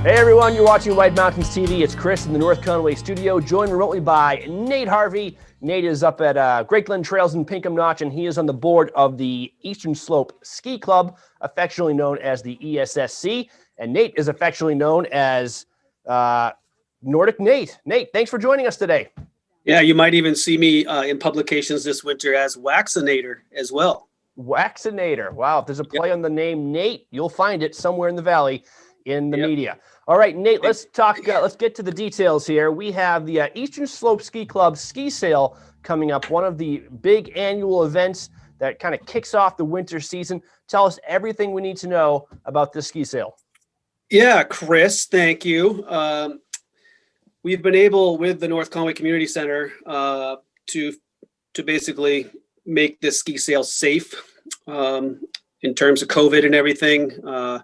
Hey everyone, you're watching White Mountains TV. It's Chris in the North Conway studio, joined remotely by Nate Harvey. Nate is up at Great Glen Trails in Pinkham Notch, and he is on the board of the Eastern Slope Ski Club, affectionately known as the ESSC. And Nate is affectionately known as Nordic Nate. Nate, thanks for joining us today. Yeah, you might even see me in publications this winter as Waxinator as well. Waxinator. Wow, if there's a play on the name Nate, you'll find it somewhere in the valley in the media. All right, Nate, let's talk. Let's get to the details here. We have the Eastern Slope Ski Club ski sale coming up, one of the big annual events that kind of kicks off the winter season. Tell us everything we need to know about this ski sale. Yeah, Chris, thank you. We've been able, with the North Conway Community Center, to basically make this ski sale safe in terms of COVID and everything.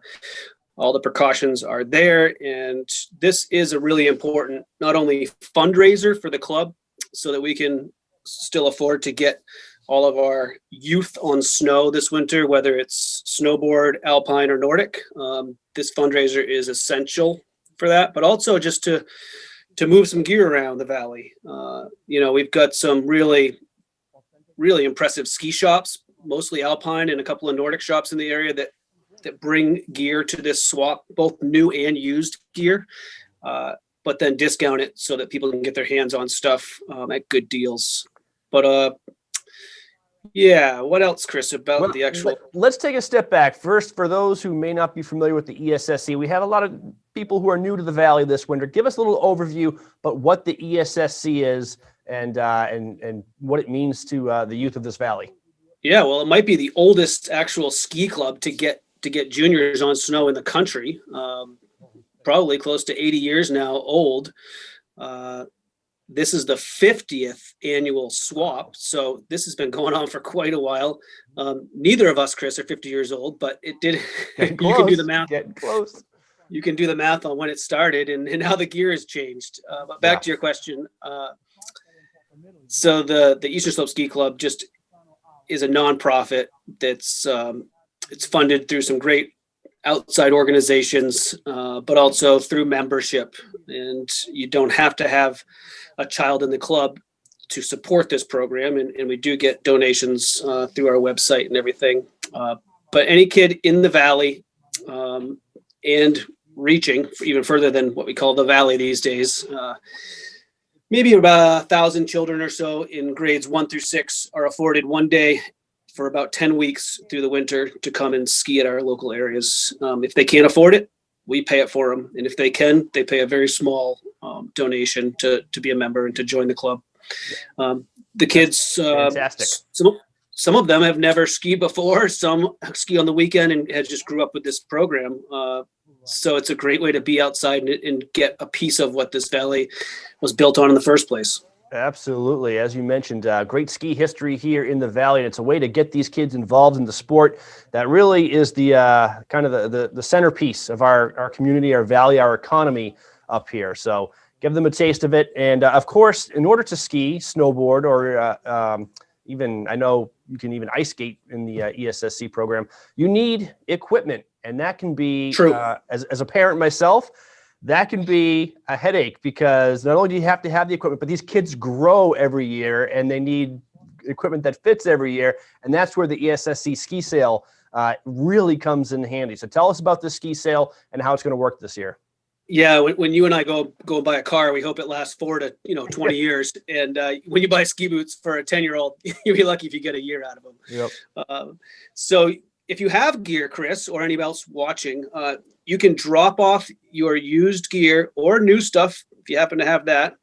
All the precautions are there, and this is a really important, not only fundraiser for the club so that we can still afford to get all of our youth on snow this winter, whether it's snowboard, alpine, or Nordic. This fundraiser is essential for that, but also just to move some gear around the valley. We've got some really, really impressive ski shops, mostly alpine, and a couple of Nordic shops in the area that bring gear to this swap, both new and used gear, but then discount it so that people can get their hands on stuff at good deals. But what else, Chris, about the actual? Let's take a step back. First, for those who may not be familiar with the ESSC, we have a lot of people who are new to the Valley this winter. Give us a little overview about what the ESSC is and what it means to the youth of this Valley. Yeah, well, it might be the oldest actual ski club to get juniors on snow in the country. Probably close to 80 years now old. This is the 50th annual swap, so this has been going on for quite a while. Neither of us, Chris, are 50 years old, but it did. You can do the math. Getting close. You can do the math on when it started and how the gear has changed. But back to your question. So the Eastern Slope Ski Club just is a nonprofit that's it's funded through some great outside organizations, but also through membership. And you don't have to have a child in the club to support this program. And we do get donations through our website and everything. But any kid in the Valley and reaching even further than what we call the Valley these days, maybe about 1,000 children or so in grades 1 through 6 are afforded one day for about 10 weeks through the winter to come and ski at our local areas. If they can't afford it, we pay it for them. And if they can, they pay a very small donation to be a member and to join the club. The kids, fantastic. Some of them have never skied before. Some ski on the weekend and have just grew up with this program. So it's a great way to be outside and get a piece of what this valley was built on in the first place. Absolutely. As you mentioned, great ski history here in the Valley. And it's a way to get these kids involved in the sport that really is the kind of the centerpiece of our community, our Valley, our economy up here. So give them a taste of it. And of course, in order to ski, snowboard, or even, I know you can even ice skate in the ESSC program, you need equipment. And that can be, as a parent myself, that can be a headache, because not only do you have to have the equipment, but these kids grow every year and they need equipment that fits every year. And that's where the ESSC ski sale really comes in handy. So tell us about the ski sale and how it's going to work this year. Yeah, when you and I go buy a car, we hope it lasts 4 to 20 years. And when you buy ski boots for a 10-year-old, you'll be lucky if you get a year out of them. Yep. So if you have gear, Chris, or anybody else watching, you can drop off your used gear or new stuff, if you happen to have that,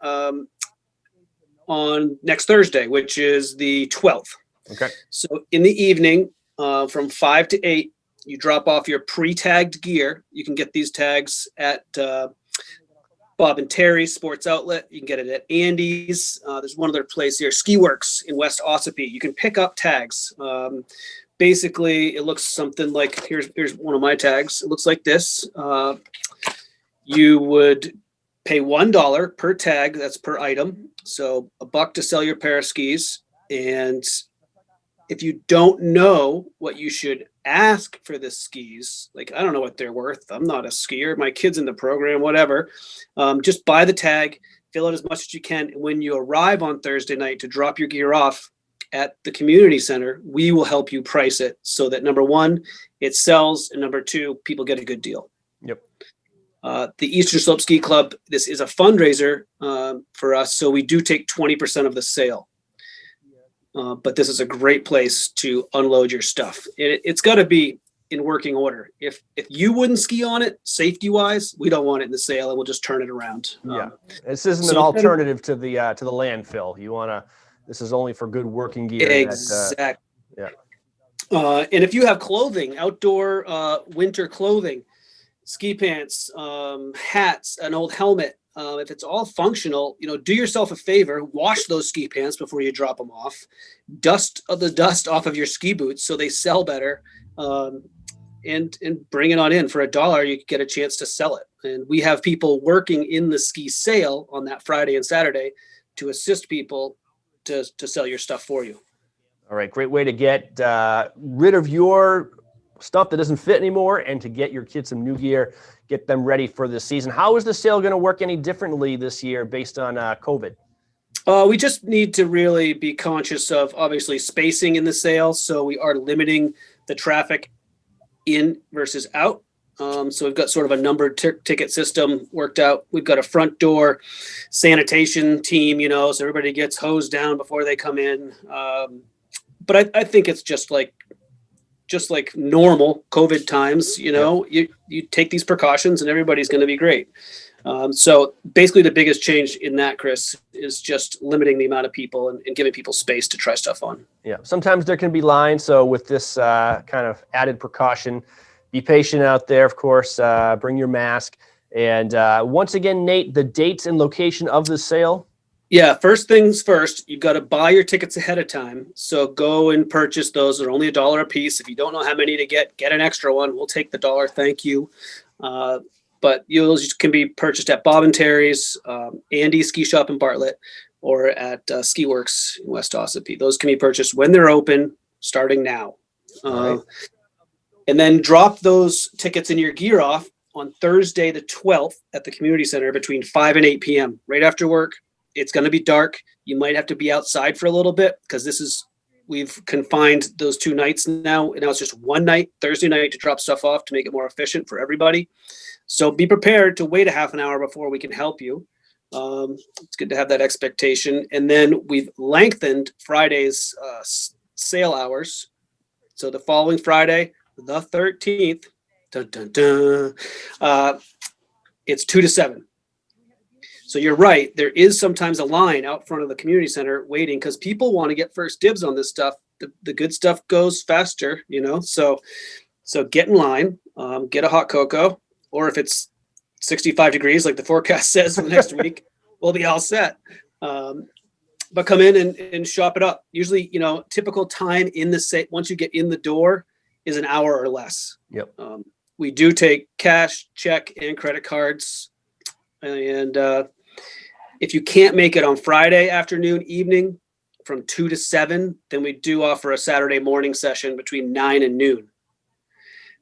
on next Thursday, which is the 12th. Okay. So in the evening, from 5 to 8, you drop off your pre-tagged gear. You can get these tags at Bob and Terry's Sports Outlet. You can get it at Andy's. There's one other place here, Ski Works in West Ossipee. You can pick up tags. Basically, it looks something like, here's one of my tags. It looks like this. You would pay $1 per tag. That's per item. So $1 to sell your pair of skis, and if you don't know what you should ask for the skis, like I don't know what they're worth. I'm not a skier. My kid's in the program, whatever. Just buy the tag, fill out as much as you can. And when you arrive on Thursday night to drop your gear off at the community center, we will help you price it so that number one, it sells, and number two, people get a good deal. Yep. The Eastern Slope Ski Club, this is a fundraiser for us, so we do take 20% of the sale. But this is a great place to unload your stuff. It's got to be in working order. If you wouldn't ski on it, safety wise, we don't want it in the sale, and we'll just turn it around. Yeah, this isn't so an alternative to the landfill. You want to. This is only for good working gear. Exactly. Yeah. And if you have clothing, outdoor winter clothing, ski pants, hats, an old helmet, if it's all functional, do yourself a favor, wash those ski pants before you drop them off, dust the dust off of your ski boots so they sell better, and bring it on in. For $1, you get a chance to sell it. And we have people working in the ski sale on that Friday and Saturday to assist people to sell your stuff for you. All right, great way to get rid of your stuff that doesn't fit anymore and to get your kids some new gear, get them ready for the season. How is the sale going to work any differently this year based on COVID? We just need to really be conscious of obviously spacing in the sale. So we are limiting the traffic in versus out. So we've got sort of a numbered ticket system worked out. We've got a front door sanitation team, so everybody gets hosed down before they come in. But I think it's just like normal COVID times, you take these precautions and everybody's going to be great. So basically the biggest change in that, Chris, is just limiting the amount of people and giving people space to try stuff on. Yeah. Sometimes there can be lines. So with this kind of added precaution, be patient out there, of course, bring your mask. And once again, Nate, the dates and location of the sale. Yeah, first things first, you've got to buy your tickets ahead of time. So go and purchase those. They're only $1 a piece. If you don't know how many to get an extra one. We'll take the $1. Thank you. But those can be purchased at Bob and Terry's, Andy's Ski Shop in Bartlett, or at Ski Works in West Ossipee. Those can be purchased when they're open, starting now. Right. And then drop those tickets in your gear off on Thursday the 12th at the community center between 5 and 8 p.m. right after work. It's going to be dark. You might have to be outside for a little bit because we've confined those 2 nights now. And now it's just one night, Thursday night, to drop stuff off to make it more efficient for everybody. So be prepared to wait a half an hour before we can help you. It's good to have that expectation. And then we've lengthened Friday's sale hours. So the following Friday, the 13th, it's 2 to 7. So you're right. There is sometimes a line out front of the community center waiting because people want to get first dibs on this stuff. The good stuff goes faster, So get in line, get a hot cocoa, or if it's 65 degrees like the forecast says for the next week, we'll be all set. But come in and shop it up. Usually, typical time in the set once you get in the door is an hour or less. Yep. We do take cash, check, and credit cards. And if you can't make it on Friday afternoon, evening from 2 to 7, then we do offer a Saturday morning session between 9 and noon.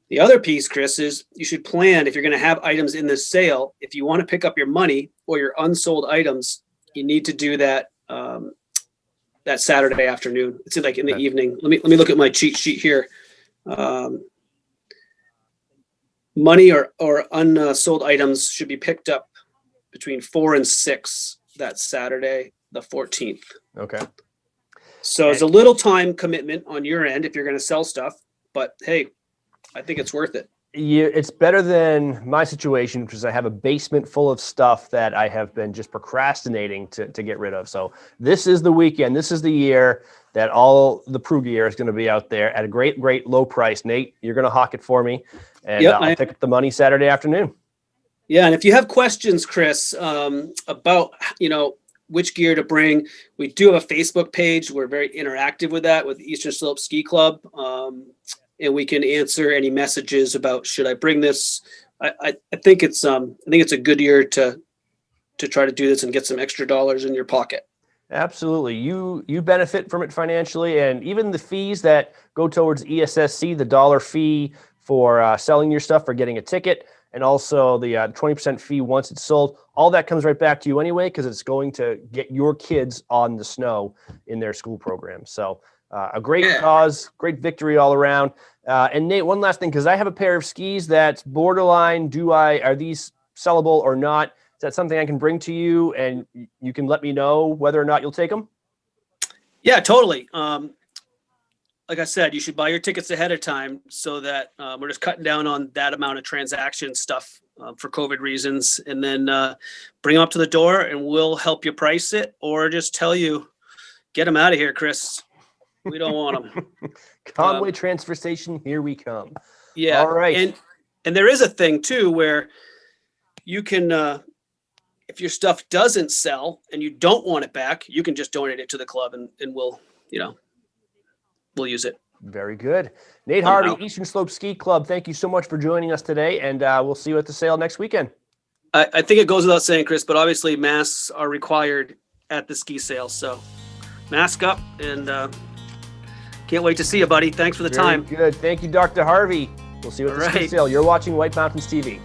The other piece, Chris, is you should plan if you're going to have items in this sale. If you want to pick up your money or your unsold items, you need to do that that Saturday afternoon. It's like in the evening. Let me look at my cheat sheet here. Money or unsold items should be picked up between 4 and 6 that Saturday, the 14th. Okay. So it's a little time commitment on your end if you're going to sell stuff, but hey, I think it's worth it. It's better than my situation, because I have a basement full of stuff that I have been just procrastinating to get rid of. So this is the weekend. This is the year that all the Prue gear is going to be out there at a great, great low price. Nate, you're going to hawk it for me, and I'll pick up the money Saturday afternoon. Yeah, and if you have questions, Chris, about which gear to bring, we do have a Facebook page. We're very interactive with that with Eastern Slope Ski Club. And we can answer any messages about should I bring this. I think it's a good year to try to do this and get some extra dollars in your pocket. Absolutely. You benefit from it financially, and even the fees that go towards ESSC, the dollar fee for selling your stuff or getting a ticket, and also the 20% fee once it's sold, all that comes right back to you anyway, because it's going to get your kids on the snow in their school program. So a great cause, great victory all around. And Nate, one last thing, because I have a pair of skis that's borderline, are these sellable or not? Is that something I can bring to you and you can let me know whether or not you'll take them? Yeah, totally. Like I said, you should buy your tickets ahead of time so that we're just cutting down on that amount of transaction stuff for COVID reasons. And then bring them up to the door and we'll help you price it, or just tell you, get them out of here, Chris. We don't want them. Conway Transfer Station, here we come. Yeah. All right. And there is a thing too where you can, if your stuff doesn't sell and you don't want it back, you can just donate it to the club and we'll use it. Very good. Nate Harvey, Eastern Slope Ski Club, thank you so much for joining us today, and we'll see you at the sale next weekend. I think it goes without saying, Chris, but obviously masks are required at the ski sale. So mask up, and can't wait to see you, buddy. Thanks for the time. Good. Thank you, Dr. Harvey. We'll see you at the ski sale. You're watching White Mountains TV.